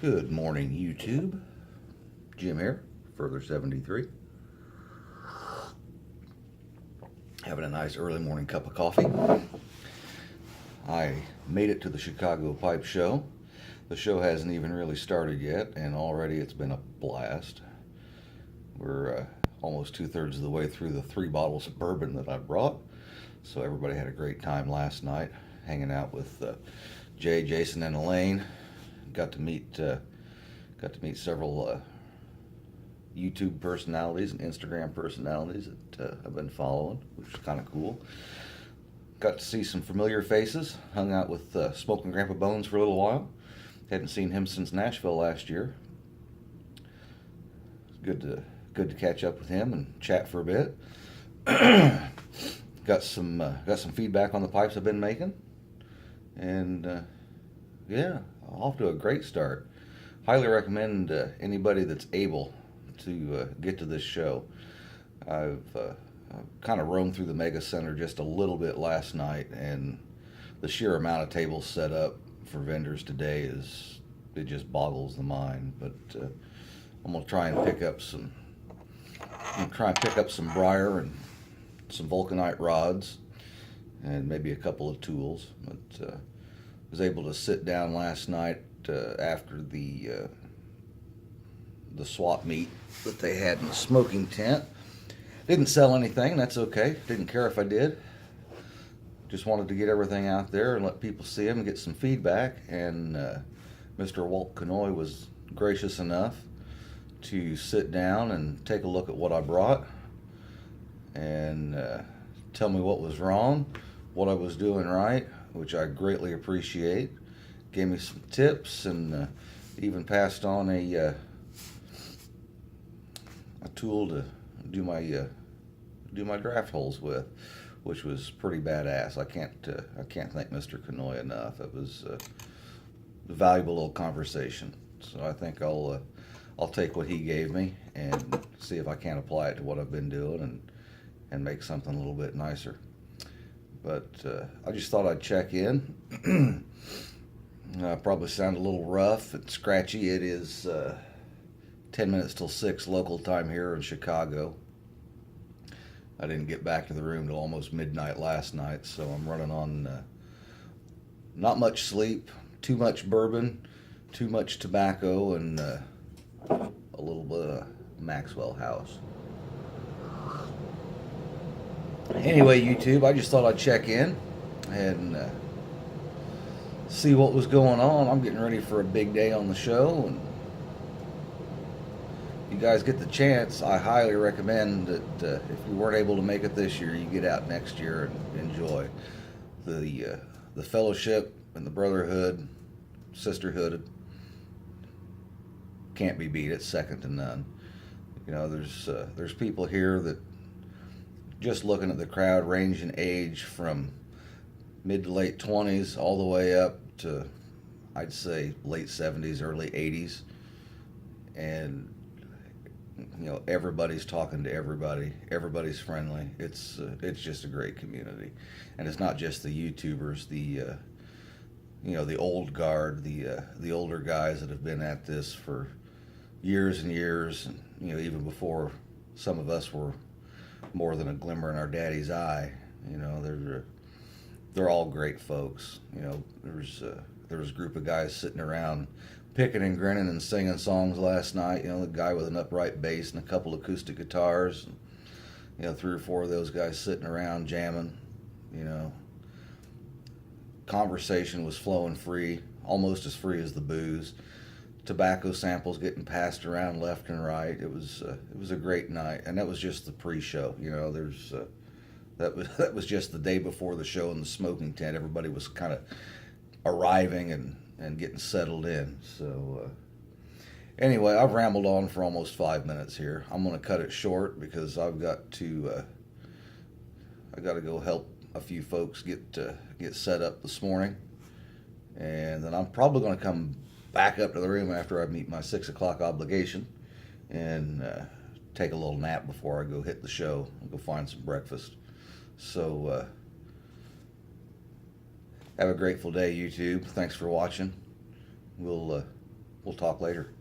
Good morning, YouTube. Jim here, Further 73. Having a nice early morning cup of coffee. I made it to the Chicago Pipe Show. The show hasn't even really started yet, and already it's been a blast. We're almost 2/3 of the way through the 3 bottles of bourbon that I brought. So everybody had a great time last night, hanging out with Jay, Jason, and Elaine. Got to meet several YouTube personalities and Instagram personalities that I've been following, which is kind of cool. Got to see some familiar faces. Hung out with Smoking Grandpa Bones for a little while. Hadn't seen him since Nashville last year. Good to catch up with him and chat for a bit. Got some feedback on the pipes I've been making, and yeah, off to a great start. Highly recommend anybody that's able to get to this show. I've kind of roamed through the Mega Center just a little bit last night, and the sheer amount of tables set up for vendors today it just boggles the mind. But I'm gonna try and pick up some briar and some vulcanite rods, and maybe a couple of tools. But was able to sit down last night after the swap meet that they had in the smoking tent. Didn't sell anything, that's okay. Didn't care if I did. Just wanted to get everything out there and let people see them and get some feedback. And Mr. Walt Kanoy was gracious enough to sit down and take a look at what I brought and tell me what was wrong, what I was doing right, which I greatly appreciate. Gave me some tips, and even passed on a tool to do my draft holes with, which was pretty badass. I can't thank Mr. Kanoy enough. It was a valuable little conversation. So I think I'll take what he gave me and see if I can't apply it to what I've been doing and make something a little bit nicer. But I just thought I'd check in. Probably sound a little rough and scratchy. It is 10 minutes till 6 local time here in Chicago. I didn't get back to the room till almost midnight last night, so I'm running on not much sleep, too much bourbon, too much tobacco, and a little bit of Maxwell House. Anyway, YouTube, I just thought I'd check in and see what was going on. I'm getting ready for a big day on the show, and if you guys get the chance, I highly recommend that if you weren't able to make it this year, you get out next year and enjoy the fellowship and the brotherhood, sisterhood. Can't be beat. It's second to none. You know, there's people here that, just looking at the crowd, range in age from mid to late 20s all the way up to, I'd say, late 70s, early 80s. And, you know, everybody's talking to everybody. Everybody's friendly. It's just a great community. And it's not just the YouTubers, the old guard, the older guys that have been at this for years and years, and, you know, even before some of us were more than a glimmer in our daddy's eye. You know, they're all great folks. You know, there was a group of guys sitting around picking and grinning and singing songs last night. You know, the guy with an upright bass and a couple acoustic guitars, and, you know, 3 or 4 of those guys sitting around jamming. You know, conversation was flowing free, almost as free as the booze. Tobacco samples getting passed around left and right. It was a great night, and that was just the pre-show. You know, that was just the day before the show in the smoking tent. Everybody was kind of arriving and getting settled in. So anyway, I've rambled on for almost 5 minutes here. I'm going to cut it short because I've got to go help a few folks get set up this morning, and then I'm probably going to come back up to the room after I meet my 6 o'clock obligation and take a little nap before I go hit the show and go find some breakfast. So have a grateful day, YouTube. Thanks for watching. We'll we'll talk later.